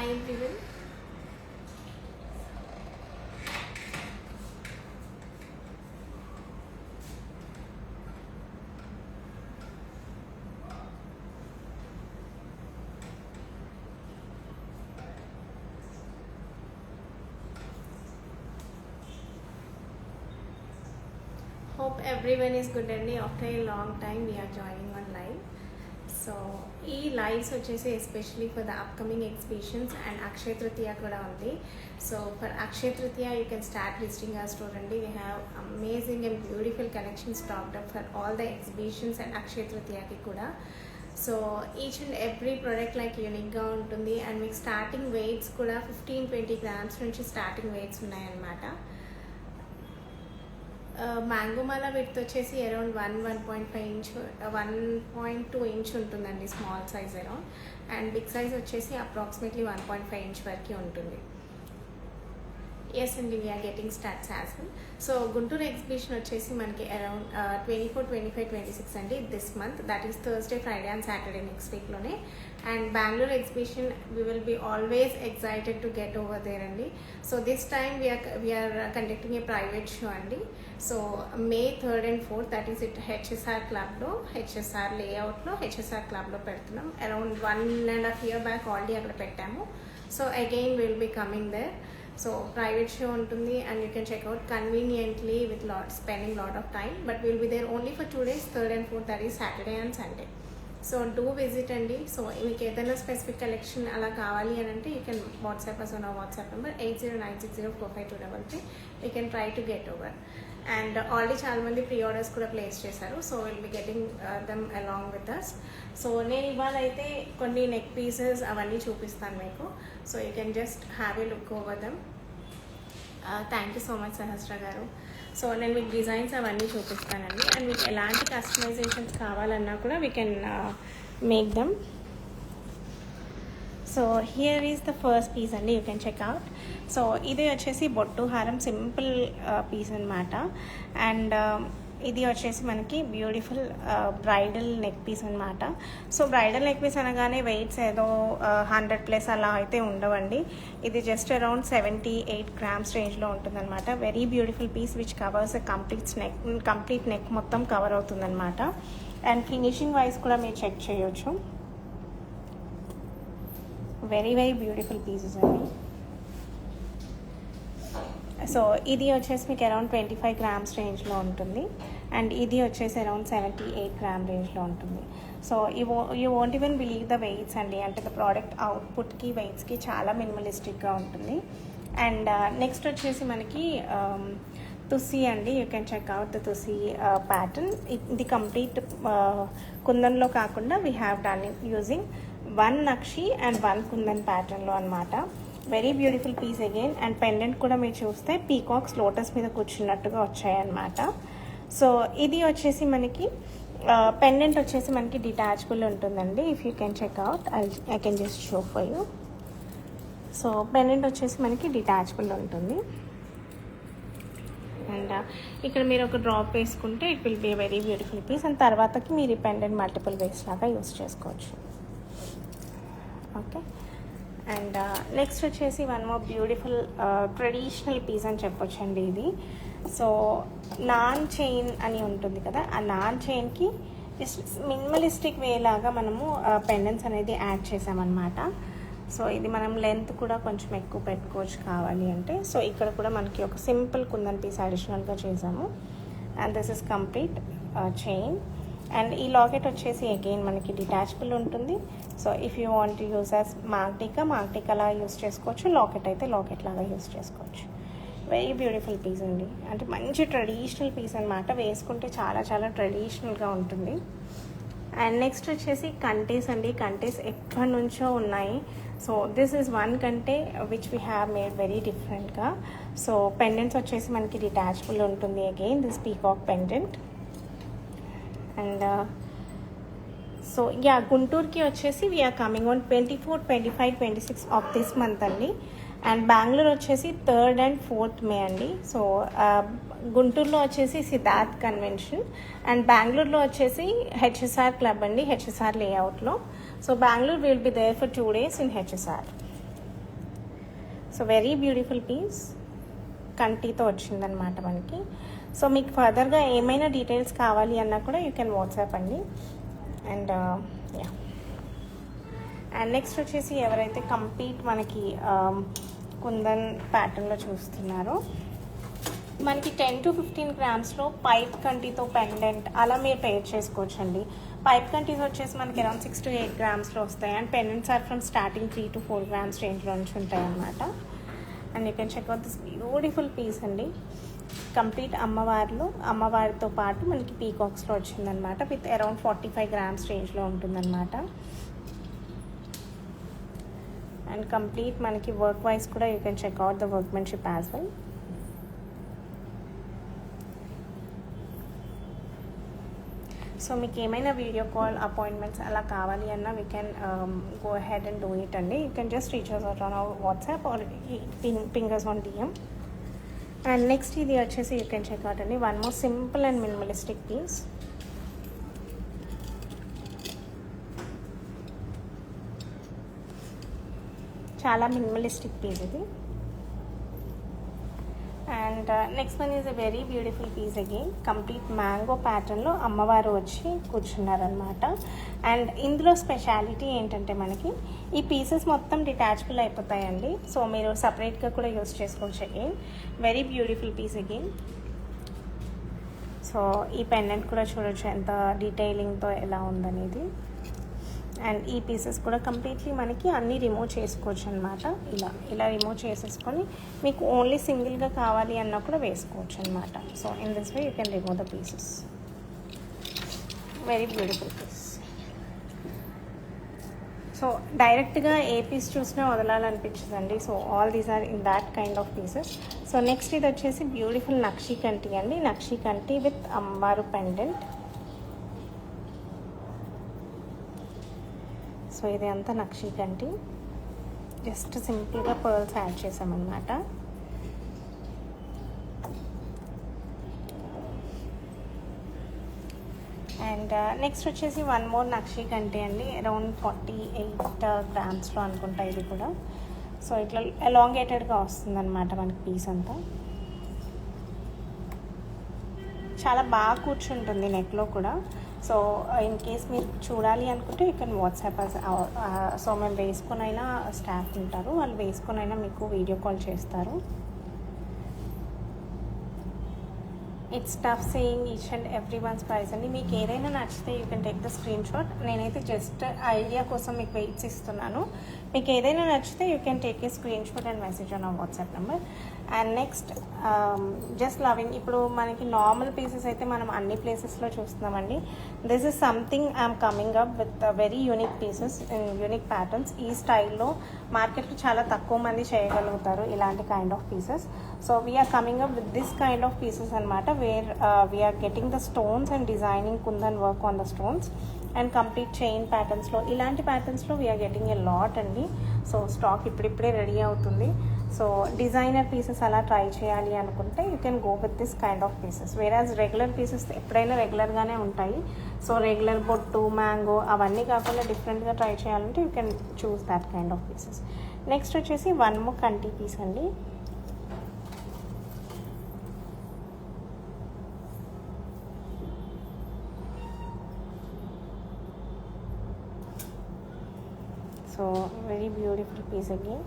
Hi everyone. Hope everyone is good అండి. After a long time we are joining on live. So ఈ lives వచ్చేసి especially for the upcoming exhibitions and Akshaya Tritiya కూడా ఉంది. So for Akshaya Tritiya you can start visiting our store అండి. We have amazing and beautiful collections stacked up for all the exhibitions and Akshaya తృతీయకి కూడా. So each and every product like యూనిక్గా ఉంటుంది. And మీకు starting weights కూడా 15-20 grams నుంచి starting weights ఉన్నాయన్నమాట. Mango మాల విడ్త్ వచ్చేసి అరౌండ్ 1.5 ఇంచ్ 1.2 ఇంచ్ ఉంటుందండి small size around. And big size వచ్చేసి అప్రాక్సిమేట్లీ 1.5 ఇంచ్ వరకు ఉంటుంది. ఎస్ అండి, we're getting starts as well. So Guntur exhibition వచ్చేసి మనకి అరౌండ్ 24, 25, 26 అండి this month. That is Thursday, Friday and Saturday next వీక్లోనే. And Bengaluru exhibition we will be always excited to get over there అండి. So this time we're conducting a private show అండి. So May 3rd and 4th, that is it HSR క్లబ్లో, హెచ్ఎస్ఆర్ లేఅవుట్లో, HSR క్లబ్లో పెడుతున్నాం. Around 1.5 years back already అక్కడ పెట్టాము. So again will be coming there. So private show ఉంటుంది and you can check out conveniently with spending lot of time. But will be there only for 2 days, 3rd and 4th, that is Saturday and Sunday. So do visit అండి. So మీకు ఏదైనా specific collection అలా కావాలి అని అంటే you can WhatsApp us on our WhatsApp number 8096045233. You can try to get over. And already చాలామంది pre orders కూడా place చేశారు. So will be getting them along with us. So నేను ఇవాళ అయితే కొన్ని నెక్ పీసెస్ అవన్నీ చూపిస్తాను మీకు. So you can just have a look over them. Thank you so much Sahasra గారు. సో నేను మీకు డిజైన్స్ అవన్నీ చూపిస్తానండి. అండ్ మీకు ఎలాంటి కస్టమైజేషన్స్ కావాలన్నా కూడా we can make them. So here is the first piece అండి, యూ కెన్ చెక్అవుట్. సో ఇది వచ్చేసి బొట్టు హారం సింపుల్ పీస్ అనమాట. అండ్ ఇది వచ్చేసి మనకి బ్యూటిఫుల్ బ్రైడల్ నెక్ పీస్ అనమాట. సో బ్రైడల్ నెక్ పీస్ అనగానే వెయిట్స్ ఏదో 100+ అలా అయితే ఉండవండి. ఇది జస్ట్ అరౌండ్ 78 grams రేంజ్లో ఉంటుందన్నమాట. Very beautiful piece which covers complete neck మొత్తం కవర్ అవుతుందన్నమాట. అండ్ ఫినిషింగ్ వైజ్ కూడా మీరు చెక్ చేయొచ్చు. వెరీ బ్యూటిఫుల్ పీసెస్ అండి. సో ఇది వచ్చేసి మీకు అరౌండ్ 25 grams రేంజ్లో ఉంటుంది. అండ్ ఇది వచ్చేసి అరౌండ్ 78 grams రేంజ్లో ఉంటుంది. So you won't even believe the weights అండి. అంటే ద ప్రోడక్ట్ అవుట్పుట్కి వెయిట్స్కి చాలా మినిమలిస్టిక్గా ఉంటుంది. అండ్ నెక్స్ట్ వచ్చేసి మనకి తుసి అండి. You can check out the thushi pattern. ఇది కంప్లీట్ కుందన్లో కాకుండా వీ హ్యావ్ డన్ యూజింగ్ 1 నక్షి అండ్ 1 కుందన్ ప్యాటర్న్లో అనమాట. Very beautiful piece again. And pendant కూడా మీరు చూస్తే పీకాక్స్ లోటస్ మీద కూర్చున్నట్టుగా వచ్చాయన్నమాట. సో ఇది వచ్చేసి మనకి పెండెంట్ వచ్చేసి మనకి డిటాచబుల్ ఉంటుందండి. If you can checkout, I can just show for you. So pendant వచ్చేసి మనకి డిటాచబుల్ ఉంటుంది. అండ్ ఇక్కడ మీరు ఒక డ్రాప్ వేసుకుంటే it will be very beautiful piece. And తర్వాతకి మీరు ఈ పెండెంట్ మల్టిపుల్ వేస్ లాగా యూస్ చేసుకోవచ్చు. ఓకే. అండ్ నెక్స్ట్ వచ్చేసి one more beautiful traditional piece అని చెప్పొచ్చండి ఇది. సో నాన్ చైన్ అని ఉంటుంది కదా, ఆ నాన్ చైన్కి మినిమలిస్టిక్ వే లాగా మనము పెండెంట్స్ అనేది యాడ్ చేసామన్నమాట. సో ఇది మనం లెంత్ కూడా కొంచెం ఎక్కువ పెట్టుకోవచ్చు కావాలి అంటే. సో ఇక్కడ కూడా మనకి ఒక సింపుల్ కుందన్ పీస్ అడిషనల్గా చేసాము. And this is complete chain. And ఈ లాకెట్ వచ్చేసి అగైన్ మనకి డిటాచబుల్ ఉంటుంది. So if you want use as మాగ్టికా లాగా యూస్ చేసుకోవచ్చు. లాకెట్ అయితే లాకెట్ లాగా యూస్ చేసుకోవచ్చు. వెరీ బ్యూటిఫుల్ పీస్ అండి. అంటే మంచి ట్రెడిషనల్ పీస్ అనమాట. వేసుకుంటే చాలా ట్రెడిషనల్గా ఉంటుంది. అండ్ నెక్స్ట్ వచ్చేసి కంటేస్ అండి. కంటేస్ ఎప్పటి నుంచో ఉన్నాయి. సో దిస్ ఈజ్ వన్ కంటే which we have made very డిఫరెంట్గా. సో పెండెంట్స్ వచ్చేసి మనకి డిటాచబుల్ ఉంటుంది. Again this peacock pendant. And so గుంటూరుకి వచ్చేసి we're coming on 24, 25, 26 of this month అండి. అండ్ బెంగళూరు వచ్చేసి 3rd and 4th May అండి. సో గుంటూరులో వచ్చేసి సిద్ధార్థ్ కన్వెన్షన్ అండ్ బెంగళూరులో వచ్చేసి హెచ్ఎస్ఆర్ క్లబ్ అండి, హెచ్ఎస్ఆర్ లేఅవుట్లో. So Bengaluru will be there for 2 days in HSR. So very beautiful piece, కంటితో వచ్చిందనమాట మనకి. సో మీకు ఫర్దర్గా ఏమైనా డీటెయిల్స్ కావాలి అన్నా కూడా యూ కెన్ వాట్సాప్ అండి. అండ్ యా, అండ్ నెక్స్ట్ వచ్చేసి ఎవరైతే కంప్లీట్ మనకి కుందన్ ప్యాటర్న్లో చూస్తున్నారో, మనకి 10 to 15 గ్రామ్స్లో పైప్ కంటితో పెండెంట్ అలా మీరు పేర్ చేసుకోవచ్చండి. పైప్ కంటీస్ వచ్చేసి మనకి అరౌండ్ 6 to 8 గ్రామ్స్లో వస్తాయి. And pendants are from starting 3 to 4 గ్రామ్స్ రేంజ్లో నుంచి ఉంటాయి అన్నమాట. And you can check out this beautiful piece అండి. కంప్లీట్ అమ్మవారితో పాటు మనకి పీకాక్స్లో వచ్చిందనమాట. విత్ అరౌండ్ 45 గ్రామ్స్ రేంజ్లో ఉంటుందన్నమాట. అండ్ కంప్లీట్ మనకి వర్క్ వైజ్ కూడా you can check out the workmanship as well. So మీకు ఏమైనా వీడియో కాల్ అపాయింట్మెంట్స్ అలా కావాలి అన్నా we can go ahead and do it అండి. You can just reach us out on our WhatsApp or pingers on DM. And next ఇది వచ్చేసి you can check out అండి, one more simple and minimalistic piece. చాలా minimalistic piece ఇది. And next one is a very beautiful piece again. Complete mango ప్యాటర్న్లో అమ్మవారు వచ్చి కూర్చున్నారనమాట. And ఇందులో speciality ఏంటంటే మనకి ఈ పీసెస్ మొత్తం డిటాచబుల్ అయిపోతాయండి. సో మీరు సపరేట్గా కూడా యూస్ చేసుకోవచ్చు. Again very beautiful piece again. So ఈ పెండెంట్ కూడా చూడొచ్చు ఎంత డీటెయిలింగ్తో ఎలా ఉందనేది. అండ్ ఈ పీసెస్ కూడా కంప్లీట్లీ మనకి అన్నీ రిమూవ్ చేసుకోవచ్చు అనమాట. ఇలా రిమూవ్ చేసేసుకొని మీకు ఓన్లీ సింగిల్గా కావాలి అన్నా కూడా వేసుకోవచ్చు అనమాట. So in this way you can remove the pieces. Very beautiful piece. So డైరెక్ట్గా ఏ పీస్ చూసినా వదలాలనిపించదండి. So all these are in that kind of pieces. So next ఇది వచ్చేసి బ్యూటిఫుల్ నక్షీ కంటి అండి. నక్షీ కంటి విత్ అమ్మవారు పెండెంట్. సో ఇది అంతా నక్షీ కంటి, జస్ట్ సింపుల్గా పర్ల్స్ యాడ్ చేసామన్నమాట. అండ్ నెక్స్ట్ వచ్చేసి వన్ మోర్ నక్షీ కంటి అండి. అరౌండ్ 48 గ్రామ్స్లో అనుకుంటా ఇది కూడా. సో ఇట్లా ఎలాంగేటెడ్గా వస్తుందన్నమాట మనకి పీస్ అంతా. చాలా బాగా కూర్చుంటుంది నెక్లో కూడా. సో ఇన్ కేస్ మీరు చూడాలి అనుకుంటే యూ కెన్ వాట్సాప్. సో మేము వేసుకునైనా స్టాఫ్ ఉంటారు, వాళ్ళు వేసుకునైనా మీకు వీడియో కాల్ చేస్తారు. It's tough saying each and every once price అండి. మీకు ఏదైనా నచ్చితే you can take the screen shot. నేనైతే జస్ట్ ఐడియా కోసం మీకు వెయిట్స్ ఇస్తున్నాను. మీకు ఏదైనా నచ్చితే you can take a screen shot and message on our WhatsApp number. And next just loving. ఇప్పుడు మనకి నార్మల్ పీసెస్ అయితే మనం అన్ని ప్లేసెస్లో చూస్తున్నామండి. This is something I'm coming up with very unique pieces and unique patterns. ఈ స్టైల్లో మార్కెట్లో చాలా తక్కువ మంది చేయగలుగుతారు ఇలాంటి kind of pieces. So we're coming up with this kind of pieces అనమాట, where we're getting the stones and designing kundan work on the stones and complete chain ప్యాటర్న్స్లో. ఇలాంటి ప్యాటర్న్స్లో వీఆర్ గెటింగ్ ఏ లాట్ అండి. సో స్టాక్ ఇప్పుడిప్పుడే ready అవుతుంది. So designer pieces అలా try చేయాలి అనుకుంటే you can go with this kind of pieces. Whereas regular pieces ఎప్పుడైనా రెగ్యులర్గానే ఉంటాయి. సో రెగ్యులర్ బొట్టు, మ్యాంగో అవన్నీ కాకుండా డిఫరెంట్గా ట్రై చేయాలంటే you can choose that kind of pieces. Next వచ్చేసి వన్ మోర్ కంటి పీస్ అండి. So very beautiful piece again.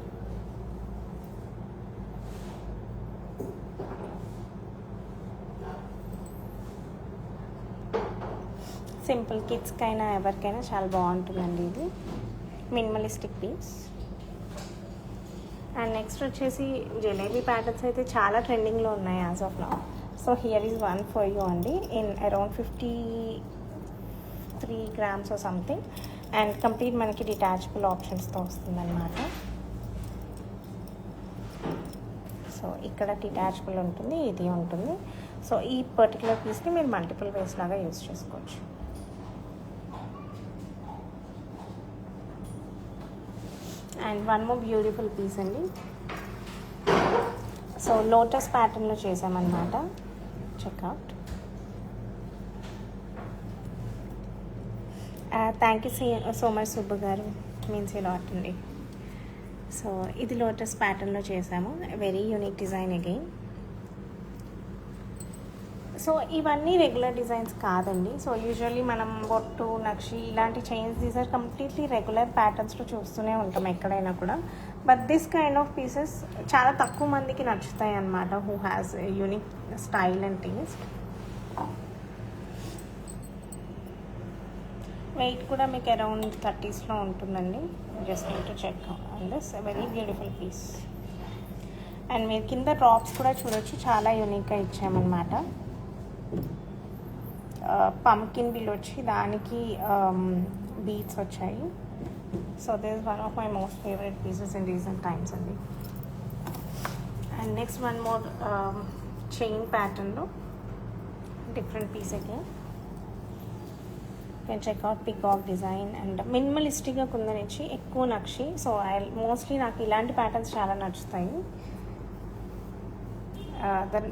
Simple కిడ్స్కైనా ఎవరికైనా చాలా బాగుంటుందండి ఇది. Minimalistic piece. అండ్ నెక్స్ట్ వచ్చేసి జిలేబీ ప్యాటర్న్స్ అయితే చాలా ట్రెండింగ్లో ఉన్నాయి as of now. So here is one for you అండి in around 53 grams or something. And complete మనకి డిటాచబుల్ ఆప్షన్స్తో వస్తుందన్నమాట. సో ఇక్కడ డిటాచబుల్ ఉంటుంది, ఇది ఉంటుంది. సో ఈ పర్టికులర్ పీస్ని మీరు మల్టిపుల్ వేస్ లాగా యూజ్ చేసుకోవచ్చు. And one more beautiful piece అండి. సో లోటస్ ప్యాటర్న్లో చేసామన్నమాట. Check out. Thank you so much Subbu garu, means a lot అండి. సో ఇది లోటస్ ప్యాటర్న్లో చేసాము, very unique design again. So ఇవన్నీ రెగ్యులర్ డిజైన్స్ కాదండి. సో యూజువల్లీ మనం బొట్టు, నక్షి ఇలాంటి chains these are completely regular ప్యాటర్న్స్లో చూస్తూనే ఉంటాం ఎక్కడైనా కూడా. But this kind of pieces చాలా తక్కువ మందికి నచ్చుతాయి అన్నమాట, who has unique style and taste. Weight కూడా మీకు అరౌండ్ 30s ఉంటుందండి. Just need to check on this very beautiful piece. And మీరు కింద డ్రాప్స్ కూడా చూడొచ్చు, చాలా యూనిక్గా ఇచ్చామన్నమాట. పంకిన్ బిల్ వచ్చి దానికి బీట్స్ వచ్చాయి. So this is one of my most favourite pieces in recent times అండి. And next one more chain ప్యాటర్న్లో different piece again. Can check out peacock design and మినిమలిస్టిక్గా కుందనిచ్చి ఎక్కువ నక్షి. సో మోస్ట్లీ నాకు ఇలాంటి ప్యాటర్న్స్ చాలా నచ్చుతాయి.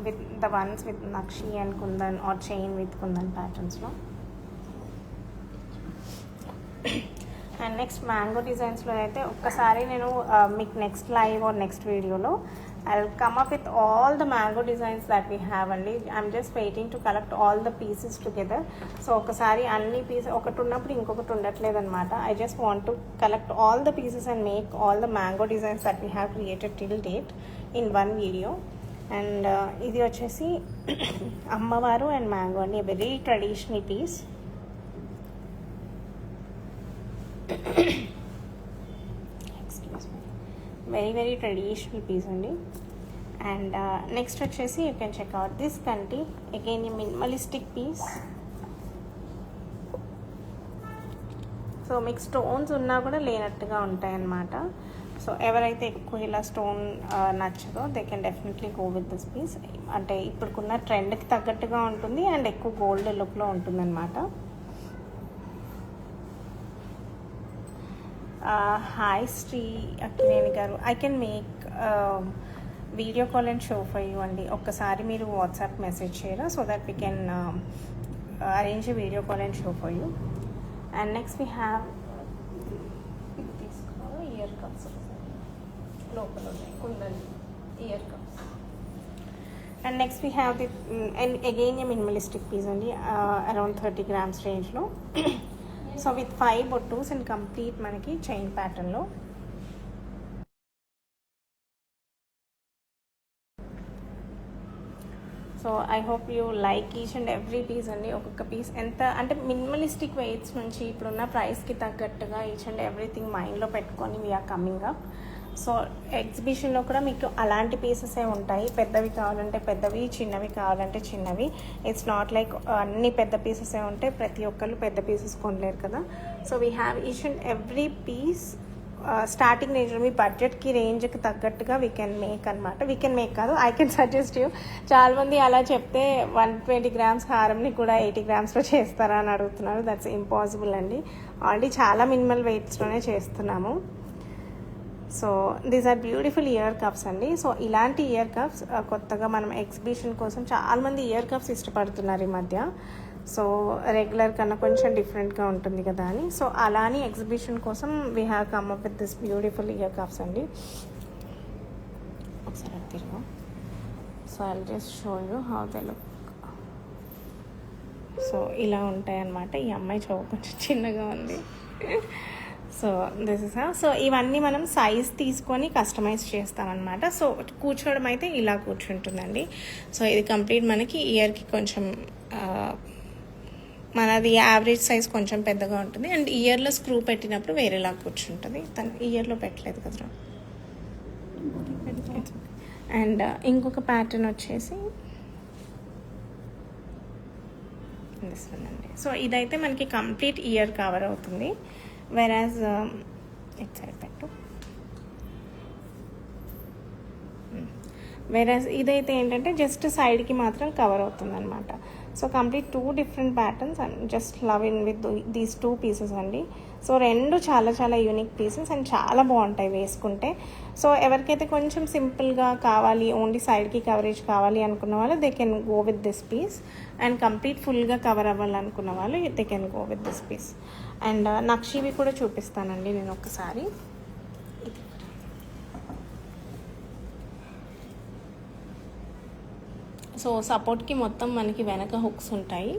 with the ones with nakshi and kundan or chain with kundan patterns lo. And next mango designs lo aithe okkasari nenu meek next live or next video lo I'll come up with all the mango designs that we have only. I'm just waiting to collect all the pieces together. So okkasari anni pieces okati unnappudu inkokati undatledu anamata. I just want to collect all the pieces and make all the mango designs that we have created till date in one video. And ఇది వచ్చేసి అమ్మవారు and mango అండి, very traditional piece. Very very traditional piece అండి. And next వచ్చేసి you can check out this కంటి, again a minimalistic piece. So మీకు stones ఉన్నా కూడా లేనట్టుగా ఉంటాయన్నమాట. సో ఎవరైతే ఎక్కువ ఇలా స్టోన్ నచ్చదో they can definitely go with this piece. అంటే ఇప్పుడుకున్న ట్రెండ్కి తగ్గట్టుగా ఉంటుంది అండ్ ఎక్కువ గోల్డ్ లుక్లో ఉంటుందన్నమాట. Hi Shri Akkineni garu, I can make video call and show for you అండి. ఒక్కసారి మీరు వాట్సాప్ మెసేజ్ చేయరా, so that we can arrange a video call and show for you. And next we have ear cups లోపల ఉన్నాయి kundan ear cups. And next we have the and again a minimalistic piece అండి, around 30 grams రేంజ్లో. So with 5 బొట్టూస్ and complete మనకి chain ప్యాటర్న్లో. So I hope you like each and every piece అండి. ఒక్కొక్క piece ఎంత అంటే మినిమలిస్టిక్ వెయిట్స్ నుంచి ఇప్పుడున్న ప్రైస్కి తగ్గట్టుగా ఈచ్ అండ్ ఎవ్రీథింగ్ మైండ్లో పెట్టుకొని వీఆర్ కమింగ్ అప్. సో ఎగ్జిబిషన్లో కూడా మీకు అలాంటి పీసెసే ఉంటాయి, పెద్దవి కావాలంటే పెద్దవి, చిన్నవి కావాలంటే చిన్నవి. ఇట్స్ నాట్ లైక్ అన్ని పెద్ద పీసెసే ఉంటాయి, ప్రతి ఒక్కళ్ళు పెద్ద పీసెస్ కొనలేరు కదా. So we have each and every piece starting రేంజ్లో మీ బడ్జెట్కి రేంజ్కి తగ్గట్టుగా వీ కెన్ మేక్ అనమాట. వీ కెన్ మేక్ కాదు, ఐ కెన్ సజెస్ట్ యూ. చాలామంది అలా చెప్తే 120 grams హారంని కూడా 80 grams చేస్తారా అని అడుగుతున్నారు. దట్స్ ఇంపాసిబుల్ అండి. ఆల్రెడీ చాలా మినిమల్ వెయిట్స్లోనే చేస్తున్నాము. So these are beautiful ear cups అండి. సో ఇలాంటి ఇయర్ కప్స్ కొత్తగా మనం ఎగ్జిబిషన్ కోసం చాలామంది ఇయర్ కప్స్ ఇష్టపడుతున్నారు ఈ మధ్య. సో రెగ్యులర్ కన్నా కొంచెం డిఫరెంట్గా ఉంటుంది కదా అని. సో అలానే ఎగ్జిబిషన్ కోసం we have come up with this beautiful ear cups అండి. ఒకసారి తిరుగు. So I just show you how they look. So ఇలా ఉంటాయి అన్నమాట. ఈ అమ్మాయి చౌ కొంచెం చిన్నగా ఉంది. సో దిస్ ఇస్ సో ఇవన్నీ మనం సైజ్ తీసుకొని కస్టమైజ్ చేస్తామన్నమాట. సో కూర్చోవడం అయితే ఇలా కూర్చుంటుందండి. సో ఇది కంప్లీట్ మనకి ఇయర్కి కొంచెం మనది యావరేజ్ సైజ్ కొంచెం పెద్దగా ఉంటుంది. అండ్ ఇయర్లో స్క్రూ పెట్టినప్పుడు వేరేలా కూర్చుంటుంది. తను ఇయర్లో పెట్టలేదు కదరా. అండ్ ఇంకొక ప్యాటర్న్ వచ్చేసి అండి. సో ఇదైతే మనకి కంప్లీట్ ఇయర్ కవర్ అవుతుంది. వెరాజ్ ఇట్ సైడ్ పెట్టు. వెరాజ్ ఇదైతే ఏంటంటే జస్ట్ సైడ్కి మాత్రం కవర్ అవుతుంది అనమాట. So complete 2 different patterns and just love in with these 2 pieces అండి. సో రెండు చాలా చాలా యూనిక్ పీసెస్ అండ్ చాలా బాగుంటాయి వేసుకుంటే. సో ఎవరికైతే కొంచెం సింపుల్గా కావాలి, ఓన్లీ సైడ్కి కవరేజ్ కావాలి అనుకున్న వాళ్ళు they can go with this piece. And complete ఫుల్గా కవర్ అవ్వాలనుకున్న వాళ్ళు they can go with this piece. And నక్షివి కూడా చూపిస్తానండి నేను ఒకసారి. సో సపోర్ట్కి మొత్తం మనకి వెనక హుక్స్ ఉంటాయి.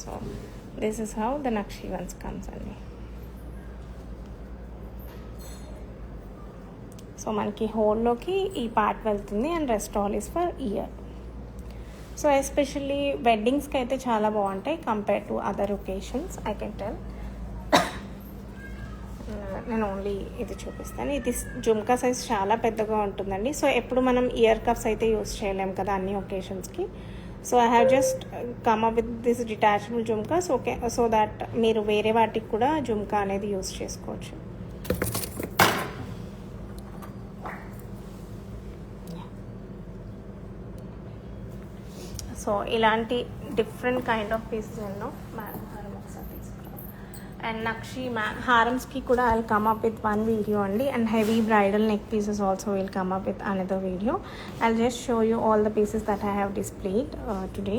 So this is how the nakshi ones comes అండి. సో మనకి హోల్లోకి ఈ పార్ట్ వెళ్తుంది and rest all is for ear. So especially వెడ్డింగ్స్కి అయితే చాలా బాగుంటాయి compare to other occasions. I can tell. నేను ఓన్లీ ఇది చూపిస్తాను. ఇది జుమ్కా సైజ్ చాలా పెద్దగా ఉంటుందండి. సో ఎప్పుడు మనం ఇయర్ కప్స్ అయితే యూస్ చేయలేం కదా అన్ని ఒకేషన్స్కి. So I have just come up with this detachable jhumkas. Okay, so that మీరు వేరే వాటికి కూడా జుమ్కా అనేది యూస్ చేసుకోవచ్చు. సో ఇలాంటి డిఫరెంట్ కైండ్ ఆఫ్ పీసెస్ ఎన్నో హారం ఒకసారి తీసుకురా. అండ్ నక్షి హారమ్స్కి కూడా I will come up with one video అండి. And heavy bridal neck pieces also will come up with another video. I will just show you all the pieces that I have displayed today.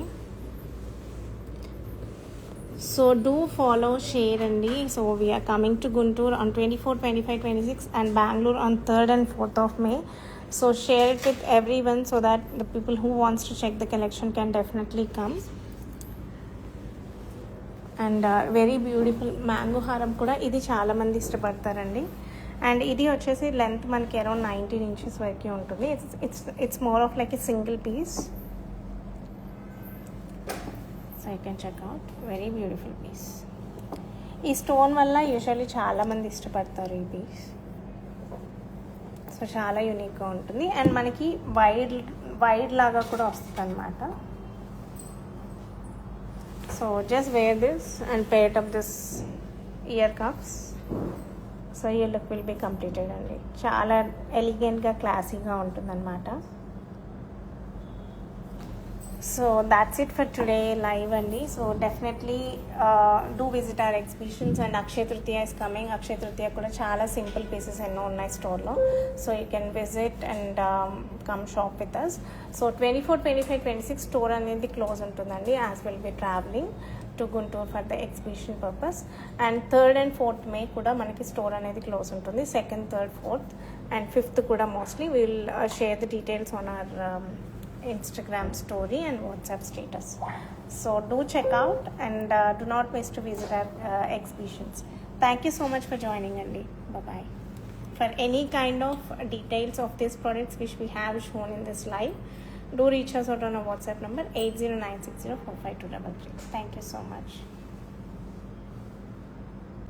So do follow, share అండి. So we're coming to Guntur on 24, 25, 26 and Bangalore on 3rd and 4th of May. So share it with everyone so that the people who wants to check the collection can definitely come. And very beautiful mango హారం కూడా ఇది చాలామంది ఇష్టపడతారండి. And ఇది వచ్చేసి length మనకి around 19 inches వరకు ఉంటుంది. It's more of like a single piece. So you can check out. Very beautiful piece. ఈ స్టోన్ వల్ల యూజువల్లీ చాలామంది ఇష్టపడతారు ఈ పీస్. సో చాలా యూనిక్గా ఉంటుంది అండ్ మనకి వైడ్ లాగా కూడా వస్తుంది అనమాట. So just wear this and pair up this ear cups. So ఈ లుక్ విల్ బి కంప్లీటెడ్ అండి. చాలా ఎలిగెంట్గా క్లాసీగా ఉంటుంది అనమాట. So that's it for today live అండి. So definitely do visit our exhibitions. And Akshaya Tritiya is coming. అక్షయ తృతీయ కూడా చాలా సింపుల్ పీసెస్ ఎన్నో ఉన్నాయి స్టోర్లో. So you can visit and come shop with us. So 24, 25, 26 store అనేది క్లోజ్ ఉంటుందండి as will be travelling to Guntur for the exhibition purpose. And 3rd and 4th May కూడా మనకి store అనేది క్లోజ్ ఉంటుంది. 2nd, 3rd, 4th and 5th కూడా mostly will share the details on hour Instagram story and WhatsApp status. So do check out and do not miss to visit our exhibitions. Thank you so much for joining Andy. Bye bye. For any kind of details of these products which we have shown in this live, do reach us out on our WhatsApp number 80960452333. Thank you so much.